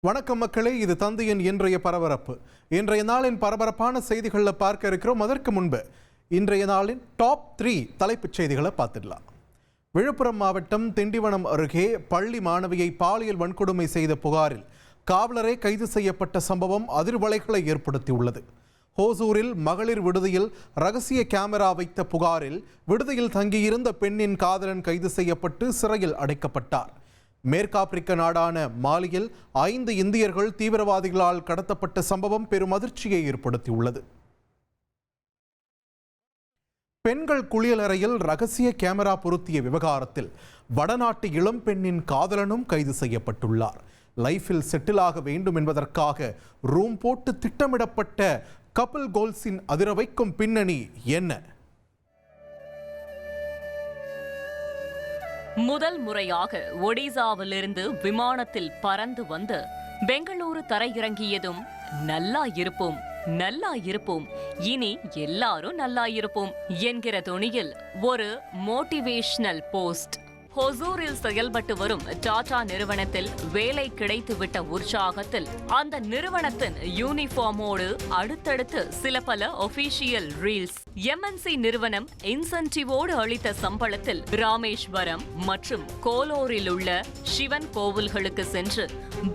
வணக்கம் மக்களே, இது தந்தையின் இன்றைய பரபரப்பு. இன்றைய நாளின் பரபரப்பான செய்திகளில் பார்க்க இருக்கிறோம். அதற்கு முன்பு இன்றைய நாளின் டாப் 3 தலைப்புச் செய்திகளை பார்த்துடலாம். விழுப்புரம் மாவட்டம் திண்டிவனம் அருகே பள்ளி மாணவியை பாலியல் வன்கொடுமை செய்த புகாரில் காவலரே கைது செய்யப்பட்ட சம்பவம் அதிர்வலைகளை ஏற்படுத்தியுள்ளது. ஹோசூரில் மகளிர் விடுதியில் ரகசிய கேமரா வைத்த புகாரில் விடுதியில் தங்கியிருந்த பெண்ணின் காதலன் கைது செய்யப்பட்டு சிறையில் அடைக்கப்பட்டார். மேற்காப்பிரிக்க நாடான மாலியில் 5 இந்தியர்கள் தீவிரவாதிகளால் கடத்தப்பட்ட சம்பவம் பெரும் அதிர்ச்சியை ஏற்படுத்தியுள்ளது. பெண்கள் குளியலறையில் ரகசிய கேமரா பொருத்திய விவகாரத்தில் வடநாட்டு இளம் பெண்ணின் காதலனும் கைது செய்யப்பட்டுள்ளார். லைஃபில் செட்டில் ஆக வேண்டும் என்பதற்காக ரூம் போட்டு திட்டமிடப்பட்ட கபில் கோல்ஸின் அதிர வைக்கும் பின்னணி என்ன? முதல் முறையாக ஒடிசாவிலிருந்து விமானத்தில் பறந்து வந்து பெங்களூரு தரையிறங்கியதும் நல்லா இருப்போம், இனி எல்லாரும் நல்லா இருப்போம் என்கிற தொனியில் ஒரு மோட்டிவேஷனல் போஸ்ட். ஹொசூரில் செயல்பட்டு வரும் டாடா நிறுவனத்தில் வேலை கிடைத்துவிட்ட உற்சாகத்தில் அந்த நிறுவனத்தின் யூனிஃபார்மோடு அடுத்தடுத்து சில பல ஒபிஷியல் ரீல்ஸ். எம்என்சி நிறுவனம் இன்சென்டிவோடு அளித்த சம்பளத்தில் ராமேஸ்வரம் மற்றும் கோலூரில் உள்ள சிவன் கோவில்களுக்கு சென்று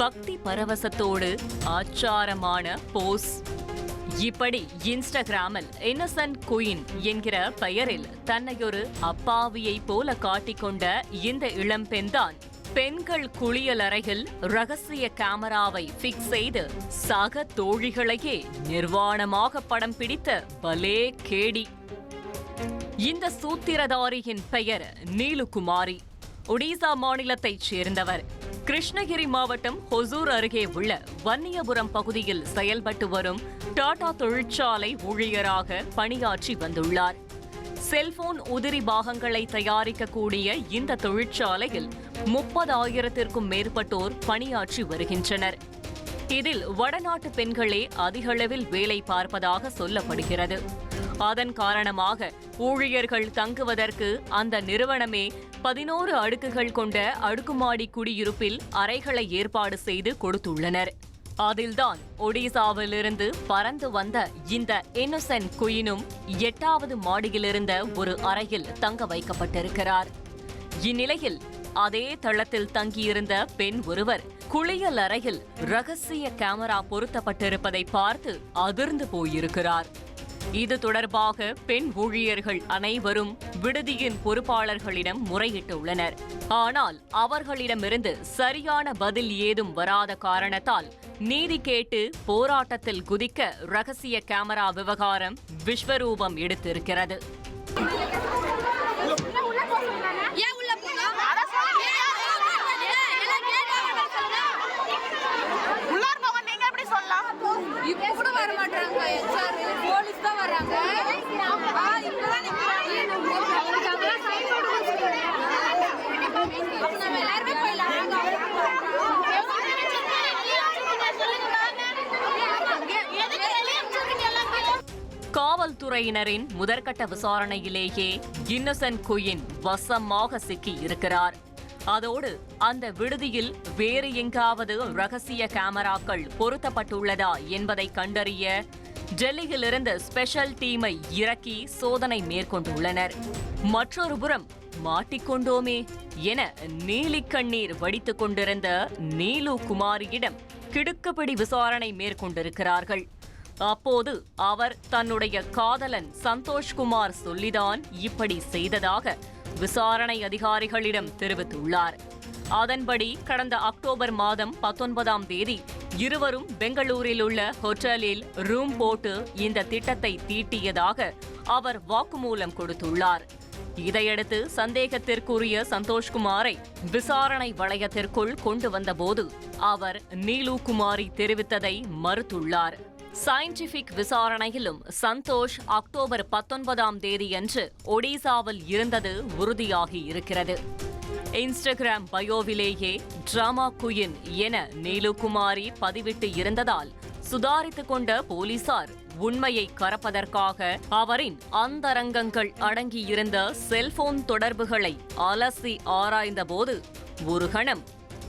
பக்தி பரவசத்தோடு ஆச்சாரமான போஸ். இப்படி இன்ஸ்டாகிராமில் இன்னசென்ட் குயின் என்கிற பெயரில் தன்னையொரு அப்பாவியை போல காட்டிக்கொண்ட இந்த இளம்பெண்தான் பெண்கள் குளியலறையில் ரகசிய கேமராவை பிக்ஸ் செய்து சக தோழிகளையே நிர்வாணமாக படம் பிடித்த பலே கேடி. இந்த சூத்திரதாரியின் பெயர் நீலுகுமாரி. ஒடிசா மாநிலத்தைச் சேர்ந்தவர். கிருஷ்ணகிரி மாவட்டம் ஹொசூர் அருகே உள்ள வன்னியபுரம் பகுதியில் செயல்பட்டு வரும் டாடா தொழிற்சாலை ஊழியராக பணியாற்றி வந்துள்ளார். செல்போன் உதிரி பாகங்களை தயாரிக்கக்கூடிய இந்த தொழிற்சாலையில் 30,000த்திற்கும் மேற்பட்டோர் பணியாற்றி வருகின்றனர். இதில் வடநாட்டு பெண்களே அதிகளவில் வேலை பார்ப்பதாக சொல்லப்படுகிறது. அதன் காரணமாக ஊழியர்கள் தங்குவதற்கு அந்த நிறுவனமே 11 அடுக்குகள் கொண்ட அடுக்குமாடி குடியிருப்பில் அறைகளை ஏற்பாடு செய்து கொடுத்துள்ளனர். அதில்தான் ஒடிசாவிலிருந்து பறந்து வந்த இந்த இன்னசென்ட் குயினும் 8வது மாடியிலிருந்த ஒரு அறையில் தங்க வைக்கப்பட்டிருக்கிறார். இந்நிலையில் அதே தளத்தில் தங்கியிருந்த பெண் ஒருவர் குளியல் அறையில் ரகசிய கேமரா பொருத்தப்பட்டிருப்பதை பார்த்து அதிர்ந்து போயிருக்கிறார். இது தொடர்பாக பெண் ஊழியர்கள் அனைவரும் விடுதியின் பொறுப்பாளர்களிடம் முறையிட்டுள்ளனர். ஆனால் அவர்களிடமிருந்து சரியான பதில் ஏதும் வராத காரணத்தால் நீதி கேட்டு போராட்டத்தில் குதிக்க ரகசிய கேமரா விவகாரம் விஸ்வரூபம் எடுத்திருக்கிறது. காவல்துறையினரின் முதற்கட்ட விசாரணையிலேயே இன்னசென்ட் குயின் வசமாக சிக்கி இருக்கிறார். அதோடு அந்த விடுதியில் வேறு எங்காவது ரகசிய கேமராக்கள் பொருத்தப்பட்டுள்ளதா என்பதை கண்டறிய டெல்லியிலிருந்து ஸ்பெஷல் டீமை இறக்கி சோதனை மேற்கொண்டுள்ளனர். மற்றொரு புறம் மாட்டிக்கொண்டோமே என நீலிக்கண்ணீர் வடித்துக் கொண்டிருந்த நீலுகுமாரியிடம் கிடுக்குப்பிடி விசாரணை மேற்கொண்டிருக்கிறார்கள். அப்போது அவர் தன்னுடைய காதலன் சந்தோஷ்குமார் சொல்லிதான் இப்படி செய்ததாக விசாரணை அதிகாரிகளிடம் தெரிவித்துள்ளார். அதன்படி கடந்த அக்டோபர் மாதம் 19ஆம் தேதி இருவரும் பெங்களூரில் உள்ள ஹோட்டலில் ரூம் போட்டு இந்த திட்டத்தை தீட்டியதாக அவர் வாக்குமூலம் கொடுத்துள்ளார். இதையடுத்து சந்தேகத்திற்குரிய சந்தோஷ்குமாரை விசாரணை வளையத்திற்குள் கொண்டு வந்தபோது அவர் நீலுகுமாரி தெரிவித்ததை மறுத்துள்ளார். சயின்டிபிக் விசாரணையிலும் சந்தோஷ் அக்டோபர் 19ஆம் தேதியன்று ஒடிசாவில் இருந்தது உறுதியாகி இருக்கிறது. இன்ஸ்டாகிராம் பயோவிலேயே டிராமா குயின் என நீலுகுமாரி பதிவிட்டு இருந்ததால் சுதாரித்துக் கொண்ட போலீசார் உண்மையை கறப்பதற்காக அவரின் அந்தரங்கங்கள் அடங்கியிருந்த செல்போன் தொடர்புகளை அலசி ஆராய்ந்தபோது ஒரு கணம்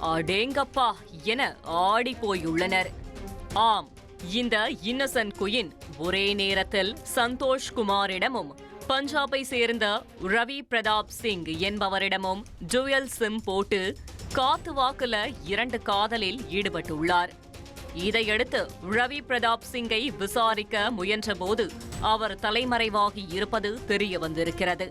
அடேங்கப்பா என ஆடி போயுள்ளனர். ஆம், இந்த இன்னசென்ட் குயின் ஒரே நேரத்தில் சந்தோஷ் குமாரிடமும் பஞ்சாபை சேர்ந்த ரவி பிரதாப் சிங் என்பவரிடமும் டுயல் சிம் போட்டு காத்து வாக்குல 2 காதலில் ஈடுபட்டுள்ளார். இதையடுத்து ரவி பிரதாப் சிங்கை விசாரிக்க முயன்றபோது அவர் தலைமறைவாகி இருப்பது தெரிய வந்திருக்கிறது.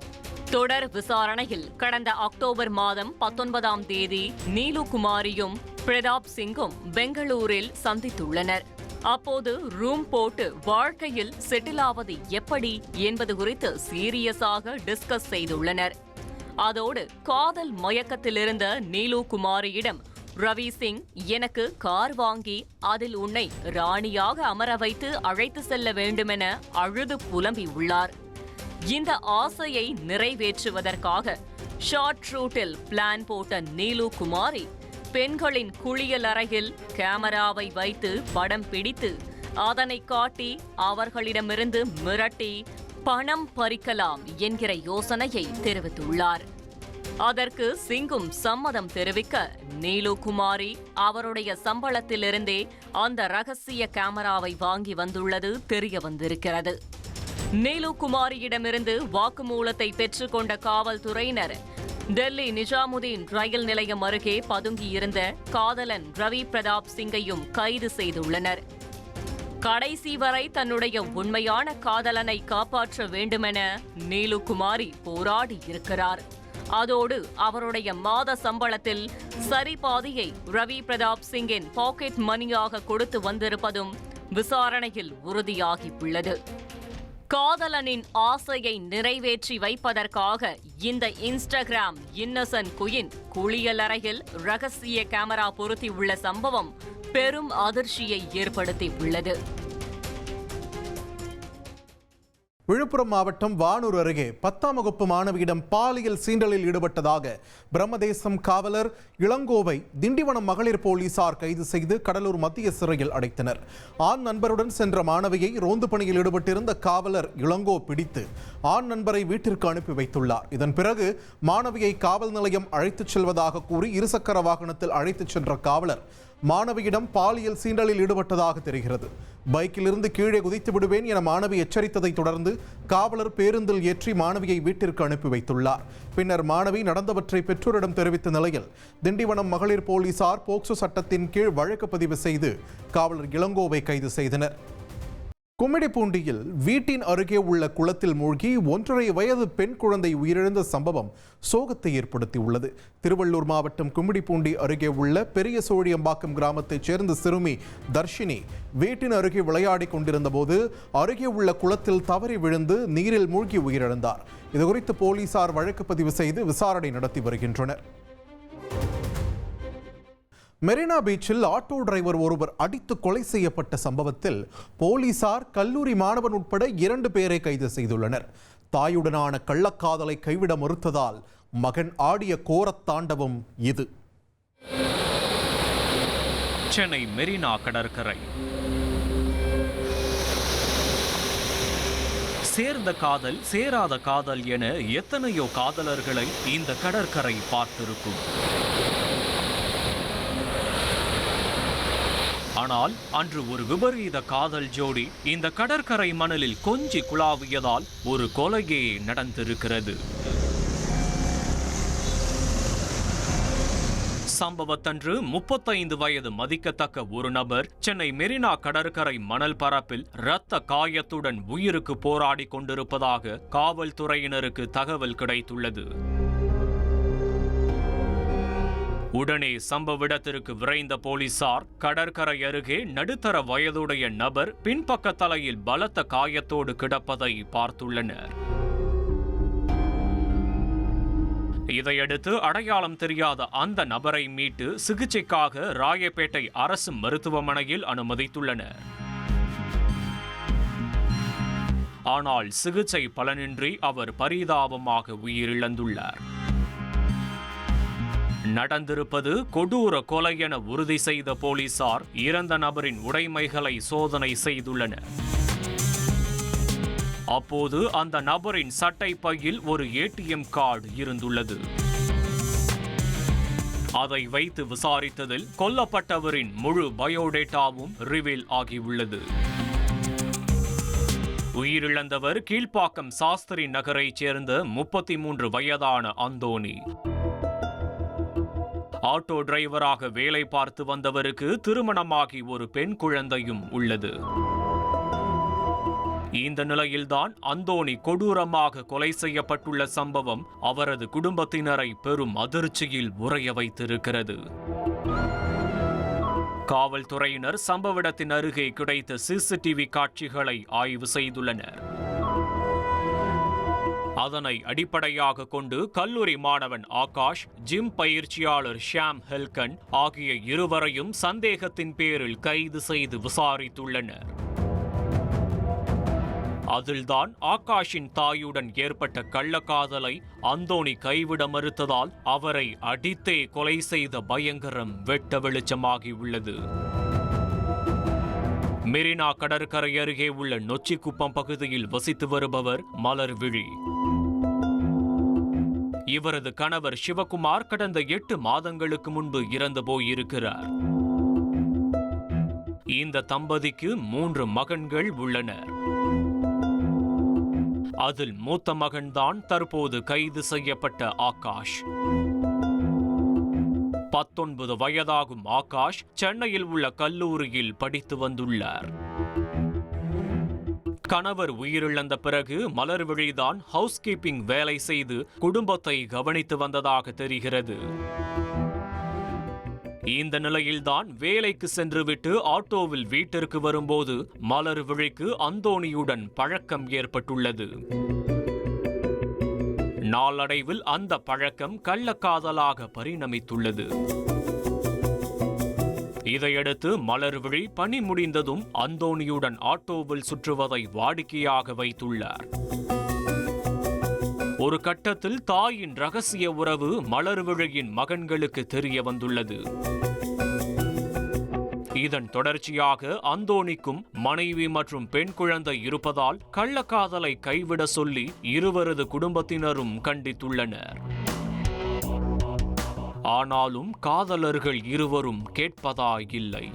தொடர் விசாரணையில் கடந்த அக்டோபர் மாதம் 19ஆம் தேதி நீலு குமாரியும் பிரதாப் சிங்கும் பெங்களூரில் சந்தித்துள்ளனர். அப்போது ரூம் போட்டு வாழ்க்கையில் செட்டில் ஆவது எப்படி என்பது குறித்து சீரியஸாக டிஸ்கஸ் செய்துள்ளனர். அதோடு காதல் மயக்கத்திலிருந்த நீலு குமாரியிடம் ரவி சிங் எனக்கு கார் வாங்கி அதில் உன்னை ராணியாக அமர வைத்து அழைத்து செல்ல வேண்டுமென அழுது புலம்பி உள்ளார். இந்த ஆசையை நிறைவேற்றுவதற்காக ஷார்ட் ரூட்டில் பிளான் போட்ட நீலு குமாரி பெண்களின் குளியல் அறையில் கேமராவை வைத்து படம் பிடித்து அதனை காட்டி அவர்களிடமிருந்து மிரட்டி பணம் பறிக்கலாம் என்கிற யோசனையை தெரிவித்துள்ளார். அதற்கு சிங்கும் சம்மதம் தெரிவிக்க நீலு குமாரி அவருடைய சம்பளத்திலிருந்தே அந்த ரகசிய கேமராவை வாங்கி வந்துள்ளது தெரிய வந்திருக்கிறது. நீலு குமாரியிடமிருந்து வாக்குமூலத்தை பெற்றுக்கொண்ட காவல்துறையினர் டெல்லி நிஜாமுதீன் ரயில் நிலையம் அருகே பதுங்கியிருந்த காதலன் ரவி பிரதாப் சிங்கையும் கைது செய்துள்ளனர். கடைசி வரை தன்னுடைய உண்மையான காதலனை காப்பாற்ற வேண்டுமென நீலு குமாரி போராடி இருக்கிறார். அதோடு அவருடைய மாத சம்பளத்தில் சரிபாதியை ரவி பிரதாப் சிங்கின் பாக்கெட் மணியாக கொடுத்து வந்திருப்பதும் விசாரணையில் உறுதியாகியுள்ளது. காதலனின் ஆசையை நிறைவேற்றி வைப்பதற்காக இந்த இன்ஸ்டாகிராம் இன்னசென்ட் குயின் குளியலறையில் ரகசிய கேமரா பொருத்தியுள்ள சம்பவம் பெரும் அதிர்ச்சியை ஏற்படுத்தியுள்ளது. விழுப்புரம் மாவட்டம் வானூர் அருகே 10ஆம் வகுப்பு மாணவியிடம் பாலியல் சீண்டலில் ஈடுபட்டதாக பிரம்மதேசம் காவலர் இளங்கோவை திண்டிவனம் மகளிர் போலீசார் கைது செய்து கடலூர் மத்திய சிறையில் அடைத்தனர். ஆண் நண்பருடன் சென்ற மாணவியை ரோந்து பணியில் ஈடுபட்டிருந்த காவலர் இளங்கோ பிடித்து ஆண் நண்பரை வீட்டிற்கு அனுப்பி வைத்துள்ளார். இதன் பிறகு மாணவியை காவல் நிலையம் அழைத்துச் செல்வதாக கூறி இருசக்கர வாகனத்தில் அழைத்துச் சென்ற காவலர் மாணவியிடம் பாலியல் சீண்டலில் ஈடுபட்டதாக தெரிகிறது. பைக்கிலிருந்து கீழே குதித்து விடுவேன் என மாணவி எச்சரித்ததை தொடர்ந்து காவலர் பேருந்தில் ஏற்றி மாணவியை வீட்டிற்கு அனுப்பி வைத்துள்ளார். பின்னர் மாணவி நடந்தவற்றை பெற்றோரிடம் தெரிவித்த நிலையில் திண்டிவனம் மகளிர் போலீசார் போக்சோ சட்டத்தின் கீழ் வழக்கு பதிவு செய்து காவலர் இளங்கோவை கைது செய்தனர். கும்மிடிப்பூண்டியில் வீட்டின் அருகே உள்ள குளத்தில் மூழ்கி 1.5 வயது பெண் குழந்தை உயிரிழந்த சம்பவம் சோகத்தை ஏற்படுத்தியுள்ளது. திருவள்ளூர் மாவட்டம் கும்மிடிப்பூண்டி அருகே உள்ள பெரிய சோழியம்பாக்கம் கிராமத்தைச் சேர்ந்த சிறுமி தர்ஷினி வீட்டின் அருகே விளையாடி கொண்டிருந்த போது அருகே உள்ள குளத்தில் தவறி விழுந்து நீரில் மூழ்கி உயிரிழந்தார். இதுகுறித்து போலீசார் வழக்கு பதிவு செய்து விசாரணை நடத்தி வருகின்றனர். மெரினா பீச்சில் ஆட்டோ டிரைவர் ஒருவர் அடித்து கொலை செய்யப்பட்ட சம்பவத்தில் போலீசார் கல்லூரி மாணவன் உட்பட 2 பேரை கைது செய்துள்ளனர். தாயுடனான கள்ளக்காதலை கைவிட மறுத்ததால் மகன் ஆடிய கோரத்தாண்டவம் இது. சென்னை மெரினா கடற்கரை. சேர்ந்த காதல் சேராத காதல் என எத்தனையோ காதலர்களை இந்த கடற்கரை பார்த்திருக்கும். ஆனால் அன்று ஒரு விபரீத காதல் ஜோடி இந்த கடற்கரை மணலில் கொஞ்சி குழாவியதால் ஒரு கொலையே நடந்திருக்கிறது. சம்பவத்தன்று 35 வயது மதிக்கத்தக்க ஒரு நபர் சென்னை மெரினா கடற்கரை மணல் பரப்பில் இரத்த காயத்துடன் உயிருக்கு போராடி கொண்டிருப்பதாக காவல்துறையினருக்கு தகவல் கிடைத்துள்ளது. உடனே சம்பவ இடத்திற்கு விரைந்த போலீசார் கடற்கரை அருகே நடுத்தர வயதுடைய நபர் பின்பக்க தலையில் பலத்த காயத்தோடு கிடப்பதை பார்த்துள்ளனர். இதையடுத்து அடையாளம் தெரியாத அந்த நபரை மீட்டு சிகிச்சைக்காக ராயப்பேட்டை அரசு மருத்துவமனையில் அனுமதித்துள்ளனர். ஆனால் சிகிச்சை பலனின்றி அவர் பரிதாபமாக உயிரிழந்துள்ளார். நடந்திருப்பது கொடூர கொலை என உறுதி செய்த போலீசார் இறந்த நபரின் உடைமைகளை சோதனை செய்துள்ளனர். அப்போது அந்த நபரின் சட்டை பையில் ஒரு ATM கார்டு இருந்துள்ளது. அதை வைத்து விசாரித்ததில் கொல்லப்பட்டவரின் முழு பயோடேட்டாவும் ரிவீல் ஆகியுள்ளது. உயிரிழந்தவர் கீழ்ப்பாக்கம் சாஸ்திரி நகரைச் சேர்ந்த 33 வயதான அந்தோணி. ஆட்டோ டிரைவராக வேலை பார்த்து வந்தவருக்கு திருமணமாகி ஒரு பெண் குழந்தையும் உள்ளது. இந்த நிலையில்தான் அந்தோணி கொடூரமாக கொலை செய்யப்பட்டுள்ள சம்பவம் அவரது குடும்பத்தினரை பெரும் அதிர்ச்சியில் உறைய வைத்திருக்கிறது. காவல்துறையினர் சம்பவ இடத்தின் அருகே கிடைத்த சிசிடிவி காட்சிகளை ஆய்வு செய்துள்ளனர். அதனை அடிப்படையாக கொண்டு கல்லூரி மாணவன் ஆகாஷ், ஜிம் பயிற்சியாளர் ஷாம் ஹெல்கன் ஆகிய இருவரையும் சந்தேகத்தின் பேரில் கைது செய்து விசாரித்துள்ளனர். அதில்தான் ஆகாஷின் தாயுடன் ஏற்பட்ட கள்ளக்காதலை அந்தோணி கைவிட மறுத்ததால் அவரை அடித்தே கொலை செய்த பயங்கரம் வெட்ட வெளிச்சமாகியுள்ளது. மெரினா கடற்கரை அருகே உள்ள நொச்சிக்குப்பம் பகுதியில் வசித்து வருபவர் மலர்விழி. இவரது கணவர் சிவகுமார் கடந்த 8 மாதங்களுக்கு முன்பு இறந்து போயிருக்கிறார். இந்த தம்பதிக்கு 3 மகன்கள் உள்ளனர். அதில் மூத்த மகன்தான் தற்போது கைது செய்யப்பட்ட ஆகாஷ். 19 வயதாகும் ஆகாஷ் சென்னையில் உள்ள கல்லூரியில் படித்து வந்துள்ளார். கணவர் உயிரிழந்த பிறகு மலர்விழிதான் ஹவுஸ் கீப்பிங் வேலை செய்து குடும்பத்தை கவனித்து வந்ததாக தெரிகிறது. இந்த நிலையில்தான் வேலைக்கு சென்றுவிட்டு ஆட்டோவில் வீட்டிற்கு வரும்போது மலர்விழிக்கு அந்தோணியுடன் பழக்கம் ஏற்பட்டுள்ளது. நாளடைவில் அந்த பழக்கம் கள்ளக்காதலாக பரிணமித்துள்ளது. இதையடுத்து மலர்விழி பணி முடிந்ததும் அந்தோணியுடன் ஆட்டோவில் சுற்றுவதை வாடிக்கையாக வைத்துள்ளார். ஒரு கட்டத்தில் தாயின் ரகசிய உறவு மலர்விழியின் மகன்களுக்கு தெரிய வந்துள்ளது. இதன் தொடர்ச்சியாக அந்தோணிக்கும் மனைவி மற்றும் பெண் குழந்தை இருப்பதால் கள்ளக்காதலை கைவிட சொல்லி இருவரது குடும்பத்தினரும் கண்டித்துள்ளனர். ஆனாலும் காதலர்கள் இருவரும் கேட்பதாயில்லை.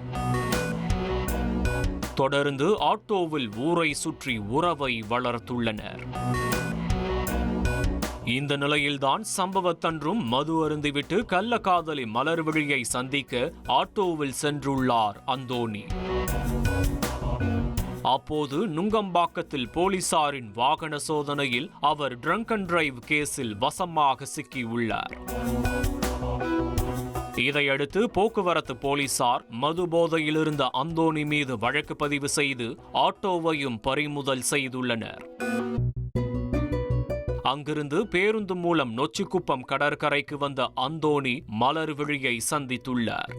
தொடர்ந்து ஆட்டோவில் ஊரை சுற்றி உறவை வளர்த்துள்ளனர். இந்த நிலையில்தான் சம்பவத்தன்றும் மது அருந்திவிட்டு கள்ளக்காதலி மலர்விழியை சந்திக்க ஆட்டோவில் சென்றுள்ளார் அந்தோணி. அப்போது நுங்கம்பாக்கத்தில் போலீசாரின் வாகன சோதனையில் அவர் ட்ரங்க் அண்ட் டிரைவ் கேஸில் வசமாக சிக்கியுள்ளார். இதையடுத்து போக்குவரத்து போலீசார் மது போதையில் இருந்த அந்தோணி மீது வழக்கு பதிவு செய்து ஆட்டோவையும் பறிமுதல் செய்துள்ளனர். அங்கிருந்து பேருந்து மூலம் நொச்சிக்குப்பம் கடற்கரைக்கு வந்த அந்தோணி மலர்விழியை சந்தித்துள்ளார்.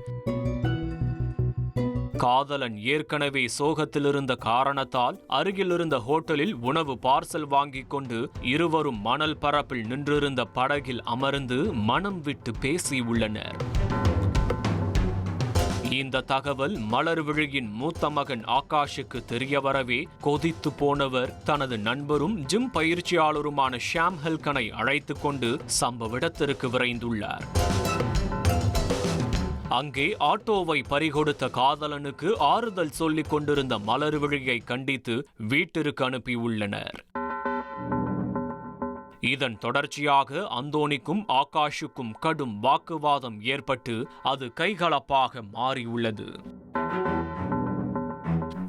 காதலன் ஏற்கனவே சோகத்தில் இருந்த காரணத்தால் அருகில் இருந்த ஹோட்டலில் உணவு பார்சல் வாங்கிக் கொண்டு இருவரும் மணல் பரப்பில் நின்றிருந்த படகில் அமர்ந்து மனம் விட்டு பேசியுள்ளனர். இந்த தகவல் மலர்விழியின் மூத்த மகன் ஆகாஷுக்கு தெரிய வரவே கொதித்து போனவர் தனது நண்பரும் ஜிம் பயிற்சியாளருமான ஷாம் ஹெல்கனை அழைத்துக் கொண்டு சம்பவ இடத்திற்கு விரைந்துள்ளார். அங்கே ஆட்டோவை பறிகொடுத்த காதலனுக்கு ஆறுதல் சொல்லிக் கொண்டிருந்த மலர்விழியை கண்டித்து வீட்டிற்கு அனுப்பியுள்ளனர். இதன் தொடர்ச்சியாக அந்தோணிக்கும் ஆகாஷுக்கும் கடும் வாக்குவாதம் ஏற்பட்டு அது கைகலப்பாக மாறியுள்ளது.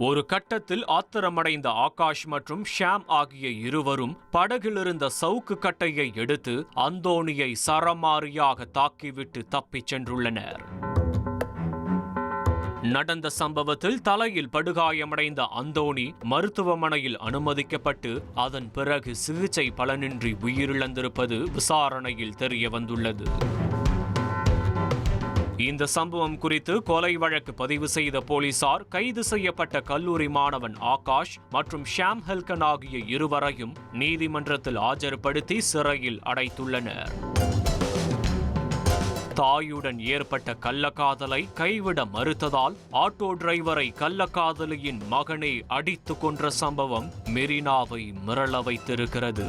ஒரு கட்டத்தில் ஆத்திரமடைந்த ஆகாஷ் மற்றும் ஷாம் ஆகிய இருவரும் படகிலிருந்த சவுக்கு கட்டையை எடுத்து அந்தோணியை சரமாரியாக தாக்கிவிட்டு தப்பிச் சென்றுள்ளனர். நடந்த சம்பவத்தில் தலையில் படுகாயமடைந்த அந்தோணி மருத்துவமனையில் அனுமதிக்கப்பட்டு அதன் பிறகு சிகிச்சை பலனின்றி உயிரிழந்திருப்பது விசாரணையில் தெரிய வந்துள்ளது. இந்த சம்பவம் குறித்து கொலை வழக்கு பதிவு செய்த போலீசார் கைது செய்யப்பட்ட கல்லூரி மாணவன் ஆகாஷ் மற்றும் ஷாம் ஹெல்கன் ஆகிய இருவரையும் நீதிமன்றத்தில் ஆஜர்படுத்தி சிறையில் அடைத்துள்ளனர். தாயுடன் ஏற்பட்ட கள்ளக்காதலை கைவிட மறுத்ததால் ஆட்டோ டிரைவரை கள்ளக்காதலியின் மகனே அடித்து கொன்ற சம்பவம் மெரினாவை மிரள வைத்திருக்கிறது.